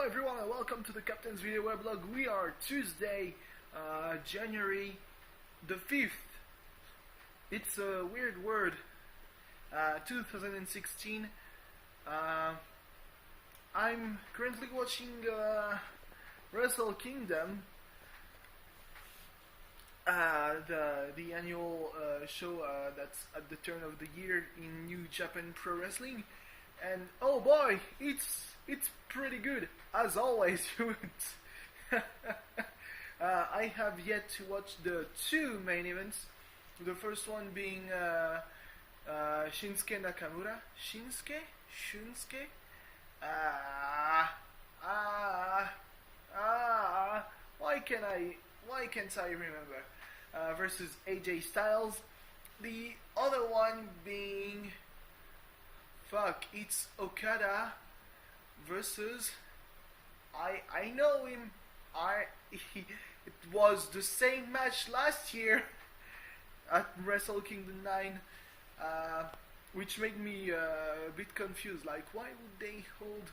everyone and welcome to the Captain's Video Weblog. We are Tuesday, January the 5th. It's a weird word. 2016. I'm currently watching Wrestle Kingdom, the annual show that's at the turn of the year in New Japan Pro Wrestling, and oh boy, it's pretty good as always. I have yet to watch the two main events. The first one being Shinsuke Nakamura. Shunsuke. Why can't I remember? Versus AJ Styles. The other one being it's Okada versus I know him. It was the same match last year at Wrestle Kingdom 9, which made me a bit confused. Like, why would they hold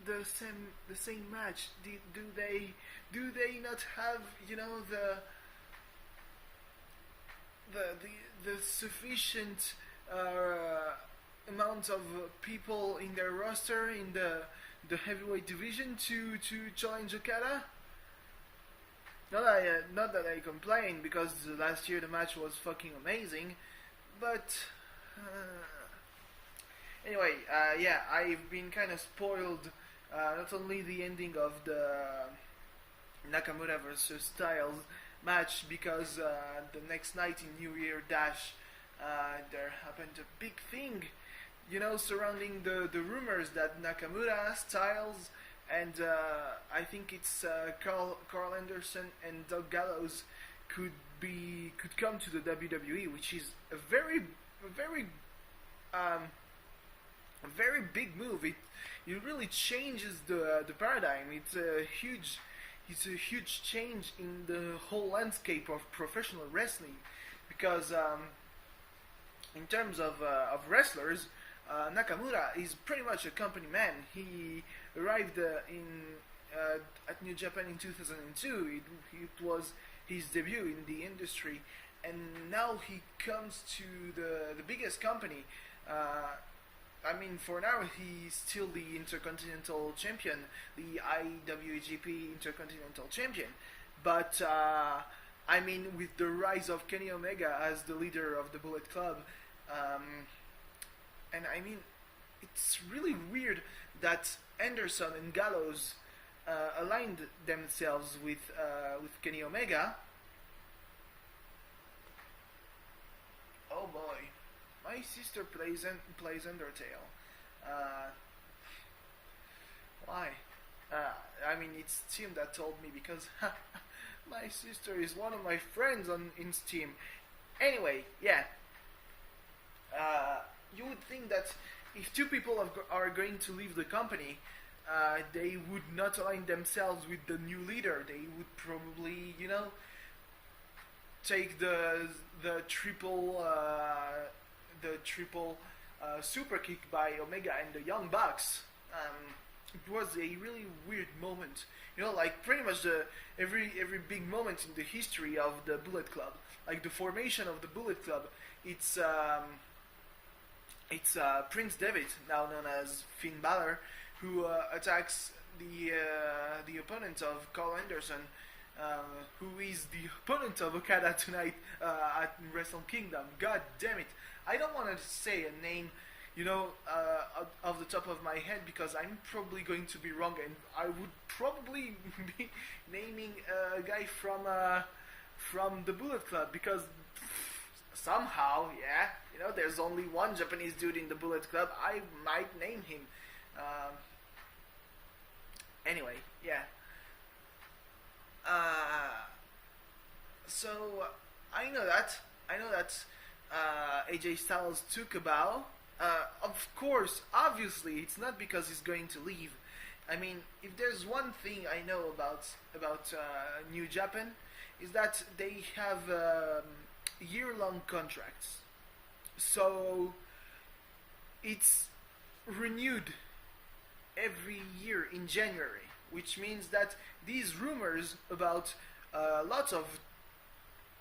the same match? Do they not have, you know, the sufficient amount of people in their roster in the heavyweight division to challenge Okada? Not that I complain, because last year the match was fucking amazing, but anyway, yeah, I've been kind of spoiled. Not only the ending of the Nakamura versus Styles match, because the next night in New Year Dash, there happened a big thing, you know, surrounding the rumors that Nakamura, Styles, and I think it's Carl Anderson and Doug Gallows could come to the WWE, which is a very big move. It really changes the paradigm. It's a huge change in the whole landscape of professional wrestling, because in terms of wrestlers, Nakamura is pretty much a company man. He arrived at New Japan in 2002. It was his debut in the industry, and now he comes to the biggest company. I mean, for now he's still the Intercontinental Champion, the IWGP Intercontinental Champion, but I mean, with the rise of Kenny Omega as the leader of the Bullet Club, and I mean, it's really weird that Anderson and Gallows aligned themselves with Kenny Omega. Oh boy, my sister plays Undertale. Why? I mean, it's Steam that told me, because my sister is one of my friends in Steam. Anyway, yeah. You would think that if two people are going to leave the company, they would not align themselves with the new leader. They would probably, you know, take the triple super kick by Omega and the Young Bucks. It was a really weird moment, you know, like pretty much every big moment in the history of the Bullet Club, like the formation of the Bullet Club. It's Prince Devitt, now known as Finn Balor, who attacks the opponent of Carl Anderson, who is the opponent of Okada tonight at Wrestle Kingdom. God damn it! I don't want to say a name, you know, off the top of my head, because I'm probably going to be wrong, and I would probably be naming a guy from the Bullet Club, because somehow, yeah, you know, there's only one Japanese dude in the Bullet Club. I might name him. Anyway, yeah. So I know that AJ Styles took a bow. Of course, obviously, it's not because he's going to leave. I mean, if there's one thing I know about New Japan, is that they have year-long contracts. So it's renewed every year in January, which means that these rumors about lots of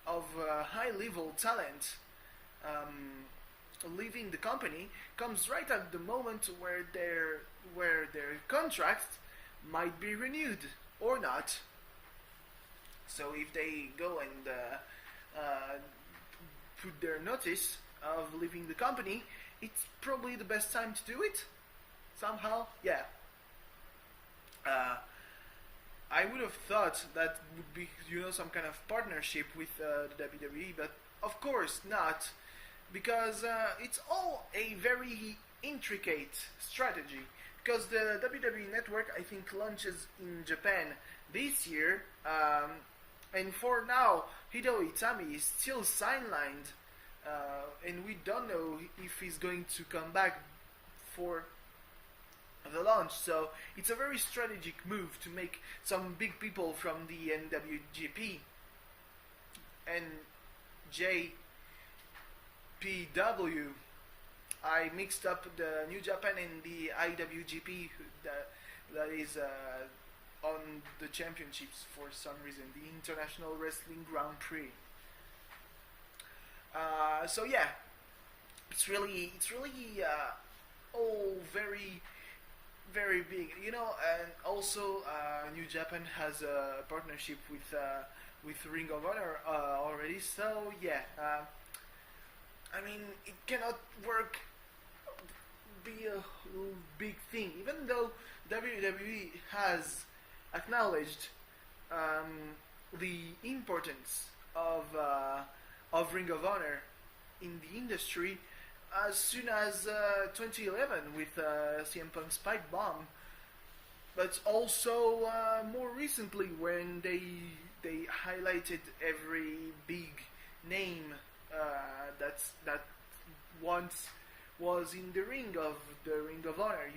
high level talent leaving the company comes right at the moment where their contract might be renewed or not. So if they go and put their notice of leaving the company, it's probably the best time to do it. Somehow, yeah. I would have thought that would be, some kind of partnership with the WWE, but of course not, because it's all a very intricate strategy. Because the WWE Network, I think, launches in Japan this year, and for now, Hideo Itami is still sidelined, and we don't know if he's going to come back for the launch. So it's a very strategic move to make some big people from the NWGP and JPW. I mixed up the New Japan and the IWGP that is on the championships for some reason, the International Wrestling Grand Prix. So yeah, it's really all very big, and also New Japan has a partnership with Ring of Honor already. So yeah, I mean, it cannot be a big thing, even though WWE has acknowledged the importance of Ring of Honor in the industry as soon as 2011 with CM Punk's Pipe Bomb, but also more recently when they highlighted every big name that once was in the Ring of Honor.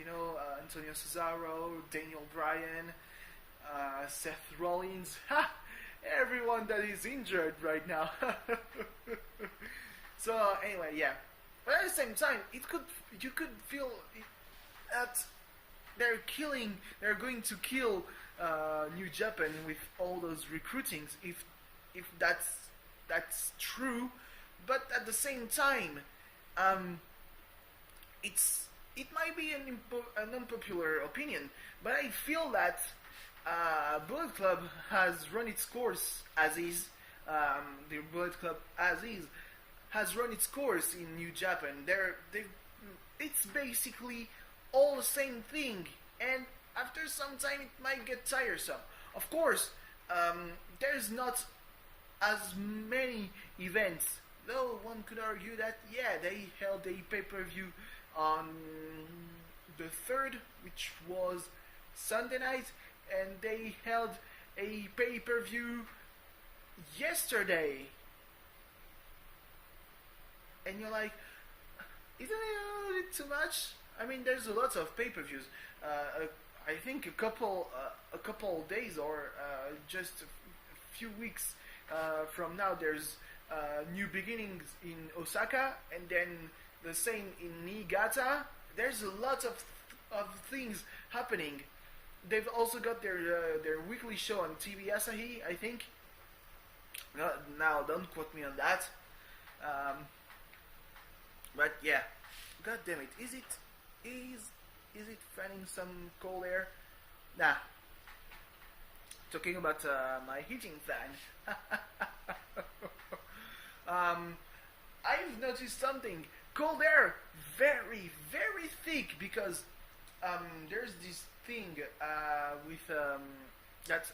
Antonio Cesaro, Daniel Bryan, Seth Rollins, everyone that is injured right now. So anyway, yeah. But at the same time, you could feel that they're going to kill New Japan with all those recruitings, if that's true. But at the same time, it might be an unpopular opinion, but I feel that Bullet Club has run its course as is. The Bullet Club as is has run its course in New Japan. It's basically all the same thing, and after some time it might get tiresome. Of course, there's not as many events, though one could argue that, yeah, they held a pay-per-view on the 3rd, which was Sunday night, and they held a pay-per-view yesterday. And you're like, isn't it a little bit too much? I mean, there's a lot of pay-per-views. I think a couple days or just a few weeks from now, there's New Beginnings in Osaka, and then the same in Niigata. There's a lot of things happening. They've also got their weekly show on TV Asahi, I think. Now, don't quote me on that. But yeah, god damn it, is it fanning some cold air? Nah. Talking about my heating fan. I've noticed something. Cold air, very thick, because there's this thing with that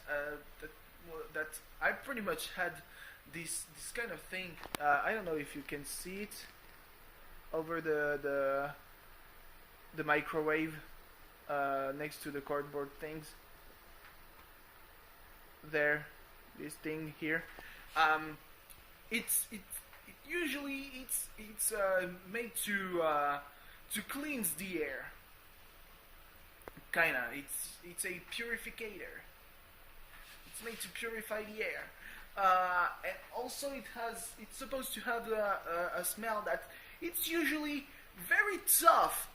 I pretty much had this kind of thing. I don't know if you can see it over the microwave next to the cardboard things. There, this thing here. It's made to cleanse the air. Kinda. It's a purificator. It's made to purify the air. And also it's supposed to have a smell that it's usually very tough.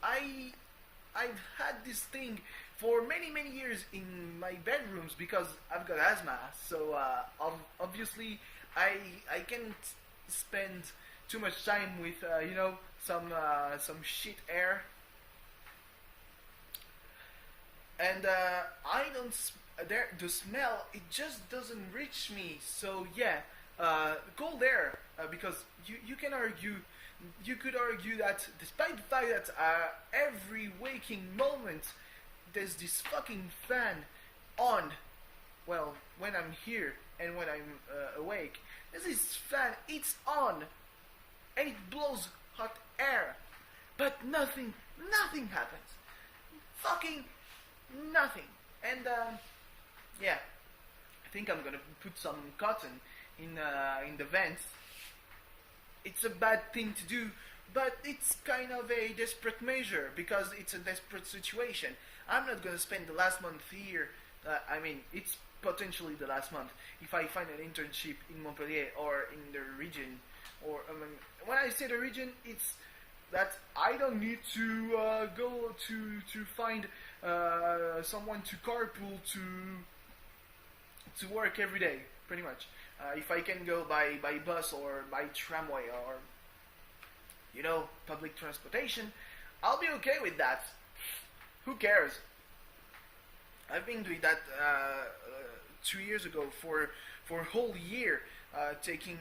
I've had this thing for many years in my bedrooms because I've got asthma. So obviously I can't spend too much time with some shit air, and I don't. The smell, it just doesn't reach me. So yeah, cold air, because you can argue, you could argue that despite the fact that every waking moment there's this fucking fan on, well, when I'm here and when I'm awake, there's this fan, it's on, and it blows hot air, but nothing happens. Fucking nothing. And yeah, I think I'm gonna put some cotton in the vents. It's a bad thing to do, but it's kind of a desperate measure because it's a desperate situation. I'm not gonna spend the last month here. I mean, it's potentially the last month if I find an internship in Montpellier or in the region. Or when I say the region, it's that I don't need to go to find someone to carpool to work every day, pretty much. If I can go by bus or by tramway or public transportation, I'll be okay with that. Who cares? I've been doing that 2 years ago for a whole year, taking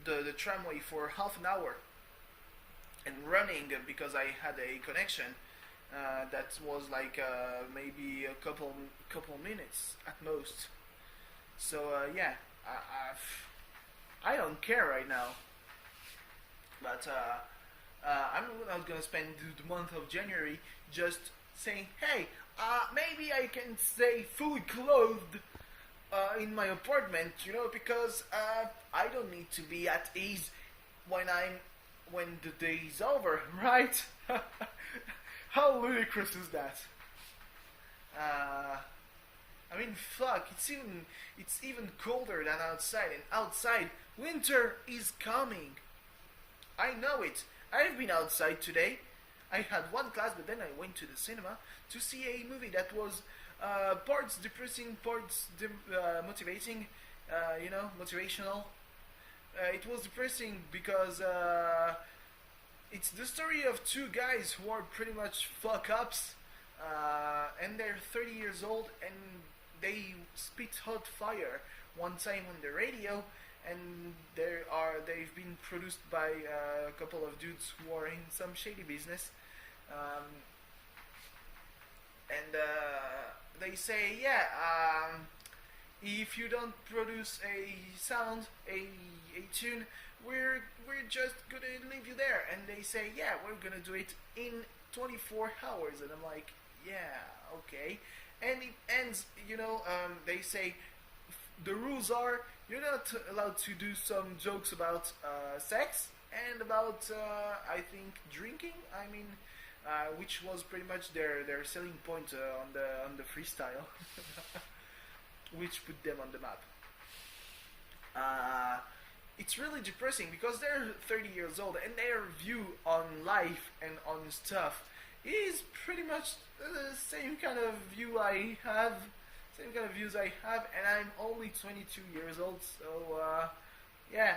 the tramway for half an hour and running because I had a connection that was like maybe a couple minutes at most. So yeah, I don't care right now. But I'm not gonna spend the month of January just saying, hey, maybe I can stay fully clothed in my apartment, because I don't need to be at ease when the day is over, right? How ludicrous is that? I mean, fuck, it's even colder than outside, and outside, winter is coming. I know it. I've been outside today. I had one class, but then I went to the cinema to see a movie that was parts depressing, parts motivating, motivational. It was depressing because it's the story of two guys who are pretty much fuck-ups, and they're 30 years old, and they spit hot fire one time on the radio, and they've been produced by a couple of dudes who are in some shady business, and they say, yeah, if you don't produce a sound, a tune, we're just gonna leave you there. And they say, yeah, we're gonna do it in 24 hours. And I'm like, yeah, okay. And it ends, they say the rules are you're not allowed to do some jokes about sex and about I think drinking. I mean, which was pretty much their selling point on the freestyle, which put them on the map. It's really depressing because they're 30 years old and their view on life and on stuff is pretty much the same kind of view I have, same kind of views I have, and I'm only 22 years old, so yeah,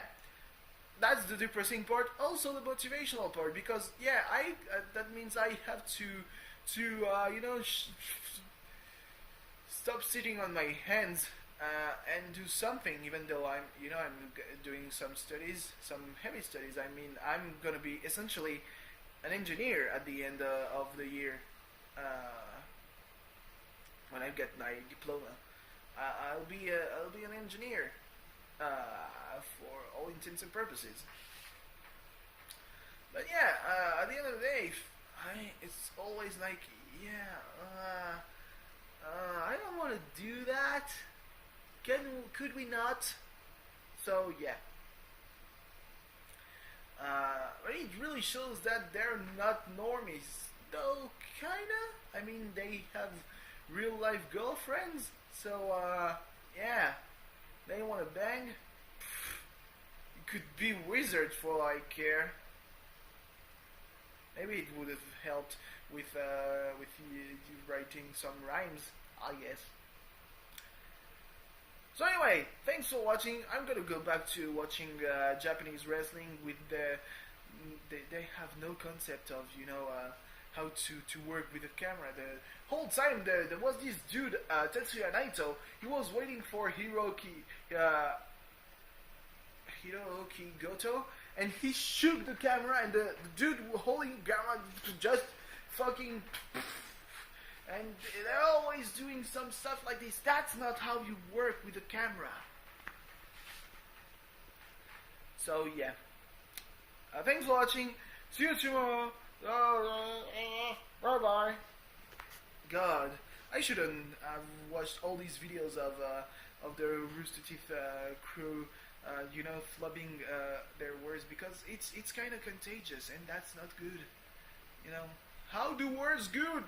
that's the depressing part. Also the motivational part, because yeah, that means I have to stop sitting on my hands and do something, even though I'm doing some studies, some heavy studies. I mean, I'm gonna be essentially an engineer at the end of the year. When I get my diploma, I'll be an engineer for all intents and purposes. But yeah, at the end of the day, it's always like, yeah, I don't want to do that. Could we not? So yeah. But it really shows that they're not normies, though kinda. I mean, they have real life girlfriends, so yeah, they wanna bang. It could be wizard for all I care. Maybe it would have helped with you writing some rhymes, I guess. So anyway, thanks for watching. I'm gonna go back to watching Japanese wrestling with they have no concept of how to work with a camera. The whole time there was this dude Tetsuya Naito. He was waiting for Hiroki Goto, and he shook the camera, and the dude holding the camera just fucking. And they're always doing some stuff like this. That's not how you work with a camera. So yeah. Thanks for watching. See you tomorrow. Bye bye. God, I shouldn't have watched all these videos of the Rooster Teeth crew, flubbing their words, because it's kind of contagious, and that's not good. How do words good?